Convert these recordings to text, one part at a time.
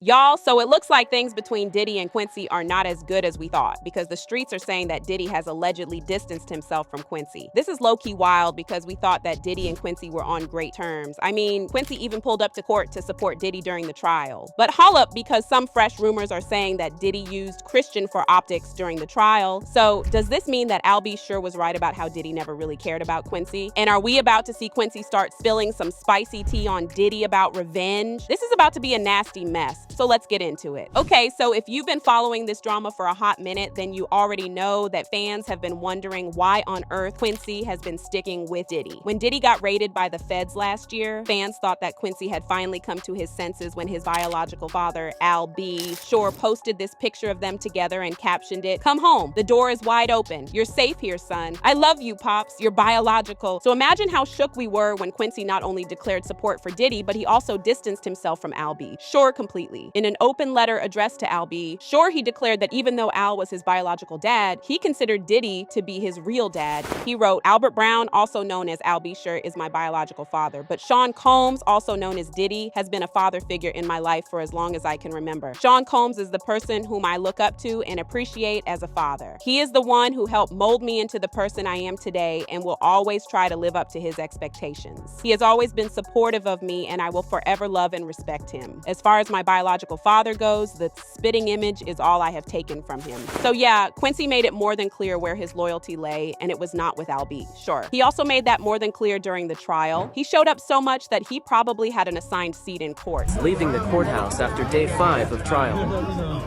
Y'all, so it looks like things between Diddy and Quincy are not as good as we thought, because the streets are saying that Diddy has allegedly distanced himself from Quincy. This is low-key wild because we thought that Diddy and Quincy were on great terms. I mean, Quincy even pulled up to court to support Diddy during the trial. But hollup, because some fresh rumors are saying that Diddy used Christian for optics during the trial. So does this mean that Al B. Sure was right about how Diddy never really cared about Quincy? And are we about to see Quincy start spilling some spicy tea on Diddy about revenge? This is about to be a nasty mess. So let's get into it. Okay, so if you've been following this drama for a hot minute, then you already know that fans have been wondering why on earth Quincy has been sticking with Diddy. When Diddy got raided by the feds last year, fans thought that Quincy had finally come to his senses when his biological father, Al B. Sure, posted this picture of them together and captioned it, "Come home, the door is wide open. You're safe here, son. I love you, Pops. You're biological." So imagine how shook we were when Quincy not only declared support for Diddy, but he also distanced himself from Al B. Sure, completely. In an open letter addressed to Al B., Sure, he declared that even though Al was his biological dad, he considered Diddy to be his real dad. He wrote, "Albert Brown, also known as Al B. Sure, is my biological father, but Sean Combs, also known as Diddy, has been a father figure in my life for as long as I can remember. Sean Combs is the person whom I look up to and appreciate as a father. He is the one who helped mold me into the person I am today and will always try to live up to his expectations. He has always been supportive of me and I will forever love and respect him. As far as my biological father goes, the spitting image is all I have taken from him." So yeah, Quincy made it more than clear where his loyalty lay, and it was not with Al B. Sure. He also made that more than clear during the trial. He showed up so much that he probably had an assigned seat in court. Leaving the courthouse after day 5 of trial.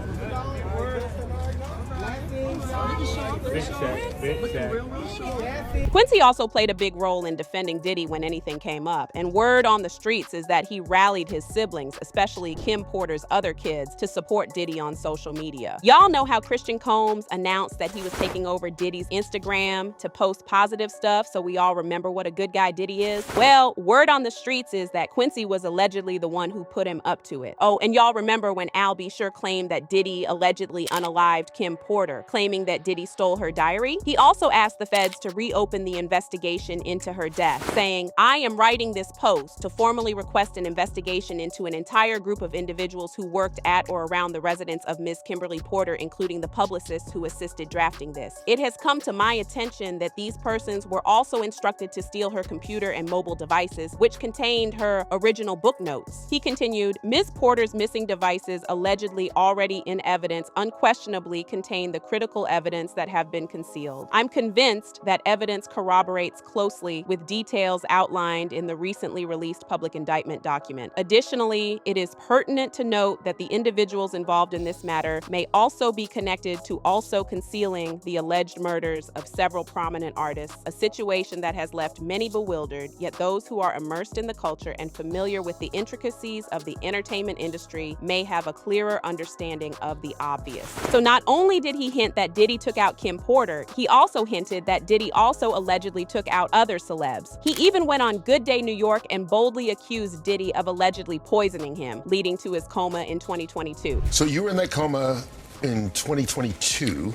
Quincy also played a big role in defending Diddy when anything came up, and word on the streets is that he rallied his siblings, especially Kim Porter's other kids, to support Diddy on social media. Y'all know how Christian Combs announced that he was taking over Diddy's Instagram to post positive stuff so we all remember what a good guy Diddy is? Well, word on the streets is that Quincy was allegedly the one who put him up to it. Oh, and y'all remember when Al B. Sure claimed that Diddy allegedly unalived Kim Porter, claiming that Diddy stole her diary? He also asked the feds to reopen the investigation into her death, saying, "I am writing this post to formally request an investigation into an entire group of individuals who worked at or around the residence of Ms. Kimberly Porter, including the publicists who assisted drafting this. It has come to my attention that these persons were also instructed to steal her computer and mobile devices, which contained her original book notes." He continued, "Ms. Porter's missing devices, allegedly already in evidence, unquestionably contain the critical evidence that have been concealed. I'm convinced that evidence corroborates closely with details outlined in the recently released public indictment document. Additionally, it is pertinent to note that the individuals involved in this matter may also be connected to also concealing the alleged murders of several prominent artists, a situation that has left many bewildered, yet those who are immersed in the culture and familiar with the intricacies of the entertainment industry may have a clearer understanding of the obvious." So not only did he hint that Diddy took out Kim Porter, he also hinted that Diddy also allegedly took out other celebs. He even went on Good Day New York and boldly accused Diddy of allegedly poisoning him, leading to his coma in 2022. So you were in that coma in 2022.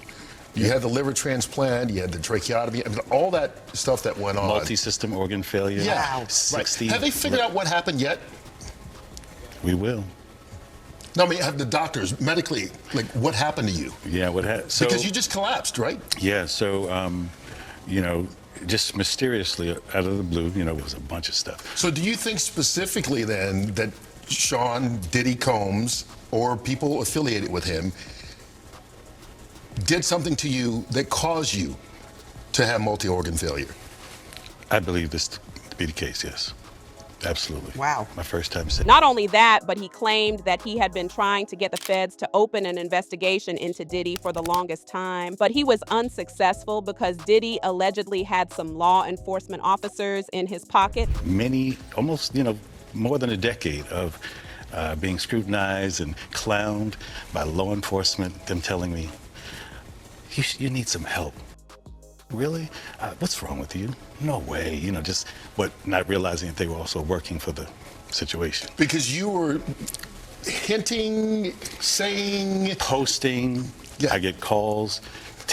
You had the liver transplant, you had the tracheotomy, I mean, all that stuff that went on. Multi-system organ failure. Yeah, right. 60. Have they figured out what happened yet? We will. No, I mean, have the doctors medically, like, what happened to you? Yeah, what happened? So, because you just collapsed, right? Yeah, so, you know, just mysteriously out of the blue, you know, it was a bunch of stuff. So do you think specifically then that Sean Diddy Combs or people affiliated with him did something to you that caused you to have multi-organ failure? I believe this to be the case, yes. Absolutely. Wow. My first time saying. Not only that, but he claimed that he had been trying to get the feds to open an investigation into Diddy for the longest time, but he was unsuccessful because Diddy allegedly had some law enforcement officers in his pocket. Many, almost, you know, more than a decade of being scrutinized and clowned by law enforcement, them telling me, you need some help. Really? What's wrong with you? No way, you know, just, but not realizing that they were also working for the situation. Because you were hinting, saying... Posting, Yeah. I get calls,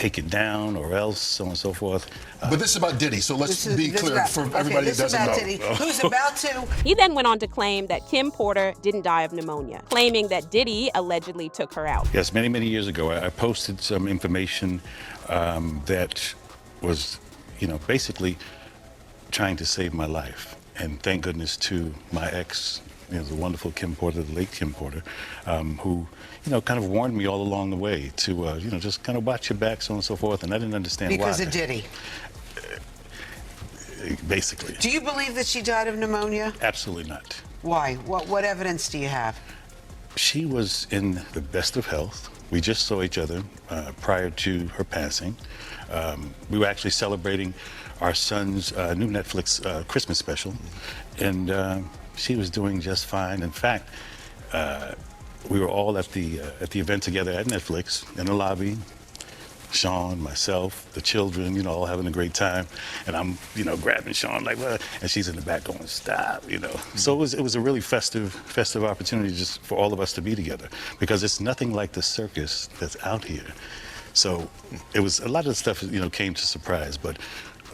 take it down or else, so on and so forth. But this is about Diddy, so let's be clear for everybody that this is doesn't about know. Diddy, who's about to. He then went on to claim that Kim Porter didn't die of pneumonia, claiming that Diddy allegedly took her out. Yes, many, many years ago, I posted some information that was, basically trying to save my life. And thank goodness to my ex, the wonderful Kim Porter, the late Kim Porter, who, kind of warned me all along the way to, just kind of watch your back, so on and so forth. And I didn't understand why. Because of Diddy. Basically. Do you believe that she died of pneumonia? Absolutely not. Why? What evidence do you have? She was in the best of health. We just saw each other prior to her passing. We were actually celebrating our son's new Netflix Christmas special, and she was doing just fine. In fact, we were all at the event together at Netflix in the lobby. Sean, myself, the children, all having a great time, and I'm, grabbing Sean like, what? And she's in the back going, stop, So it was a really festive opportunity just for all of us to be together, because it's nothing like the circus that's out here. So it was a lot of the stuff, came to surprise, but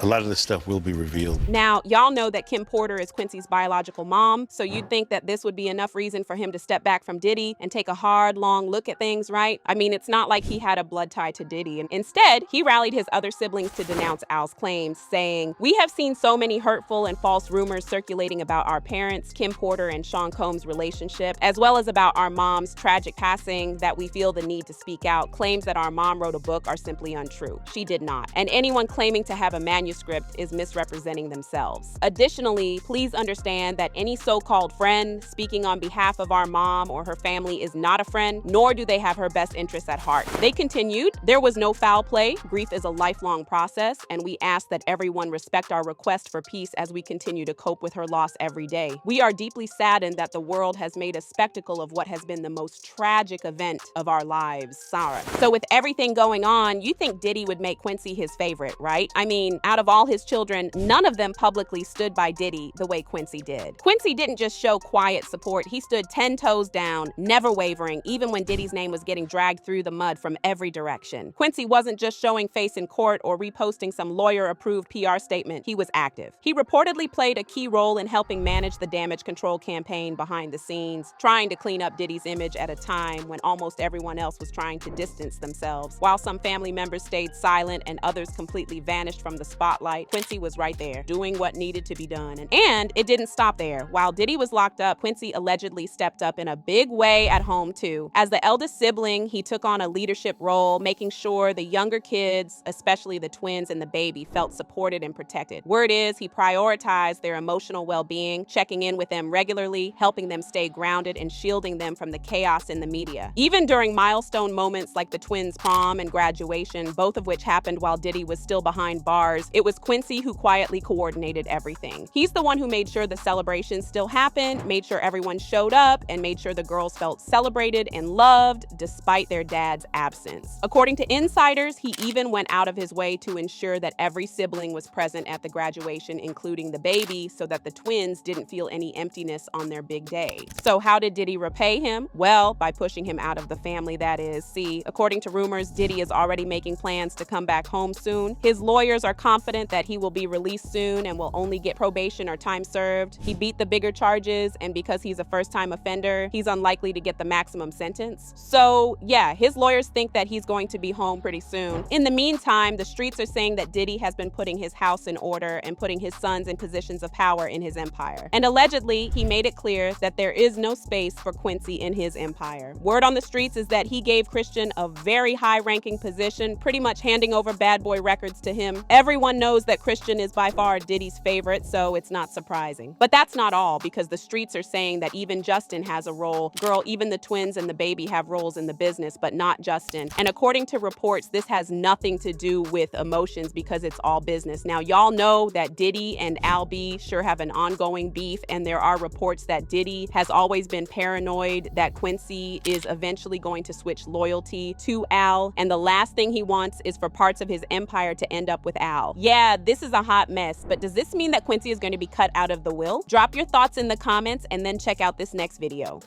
a lot of this stuff will be revealed. Now, y'all know that Kim Porter is Quincy's biological mom, so you'd think that this would be enough reason for him to step back from Diddy and take a hard, long look at things, right? I mean, it's not like he had a blood tie to Diddy. And instead, he rallied his other siblings to denounce Al's claims, saying, "We have seen so many hurtful and false rumors circulating about our parents, Kim Porter and Sean Combs' relationship, as well as about our mom's tragic passing, that we feel the need to speak out. Claims that our mom wrote a book are simply untrue. She did not. And anyone claiming to have a manuscript is misrepresenting themselves. Additionally, please understand that any so-called friend speaking on behalf of our mom or her family is not a friend, nor do they have her best interests at heart." They continued, "There was no foul play. Grief is a lifelong process, and we ask that everyone respect our request for peace as we continue to cope with her loss every day. We are deeply saddened that the world has made a spectacle of what has been the most tragic event of our lives. Sarah." So with everything going on, you think Diddy would make Quincy his favorite, right? I mean, out of all his children, none of them publicly stood by Diddy the way Quincy did. Quincy didn't just show quiet support, he stood 10 toes down, never wavering, even when Diddy's name was getting dragged through the mud from every direction. Quincy wasn't just showing face in court or reposting some lawyer-approved PR statement, he was active. He reportedly played a key role in helping manage the damage control campaign behind the scenes, trying to clean up Diddy's image at a time when almost everyone else was trying to distance themselves. While some family members stayed silent and others completely vanished from the spotlight, Quincy was right there, doing what needed to be done. And it didn't stop there. While Diddy was locked up, Quincy allegedly stepped up in a big way at home too. As the eldest sibling, he took on a leadership role, making sure the younger kids, especially the twins and the baby, felt supported and protected. Word is, he prioritized their emotional well-being, checking in with them regularly, helping them stay grounded and shielding them from the chaos in the media. Even during milestone moments like the twins' prom and graduation, both of which happened while Diddy was still behind bars, it was Quincy who quietly coordinated everything. He's the one who made sure the celebrations still happened, made sure everyone showed up, and made sure the girls felt celebrated and loved despite their dad's absence. According to insiders, he even went out of his way to ensure that every sibling was present at the graduation, including the baby, so that the twins didn't feel any emptiness on their big day. So how did Diddy repay him? Well, by pushing him out of the family, that is. See, according to rumors, Diddy is already making plans to come back home soon. His lawyers are confident that he will be released soon and will only get probation or time served. He beat the bigger charges, and because he's a first-time offender, he's unlikely to get the maximum sentence. So yeah, his lawyers think that he's going to be home pretty soon. In the meantime, the streets are saying that Diddy has been putting his house in order and putting his sons in positions of power in his empire. And allegedly, he made it clear that there is no space for Quincy in his empire. Word on the streets is that he gave Christian a very high-ranking position, pretty much handing over Bad Boy Records to him. Everyone knows that Christian is by far Diddy's favorite, so it's not surprising. But that's not all, because the streets are saying that even Justin has a role. Girl, even the twins and the baby have roles in the business, but not Justin. And according to reports, this has nothing to do with emotions because it's all business. Now, y'all know that Diddy and Al B sure have an ongoing beef, and there are reports that Diddy has always been paranoid that Quincy is eventually going to switch loyalty to Al, and the last thing he wants is for parts of his empire to end up with Al. Yeah, this is a hot mess, but does this mean that Quincy is going to be cut out of the will? Drop your thoughts in the comments and then check out this next video.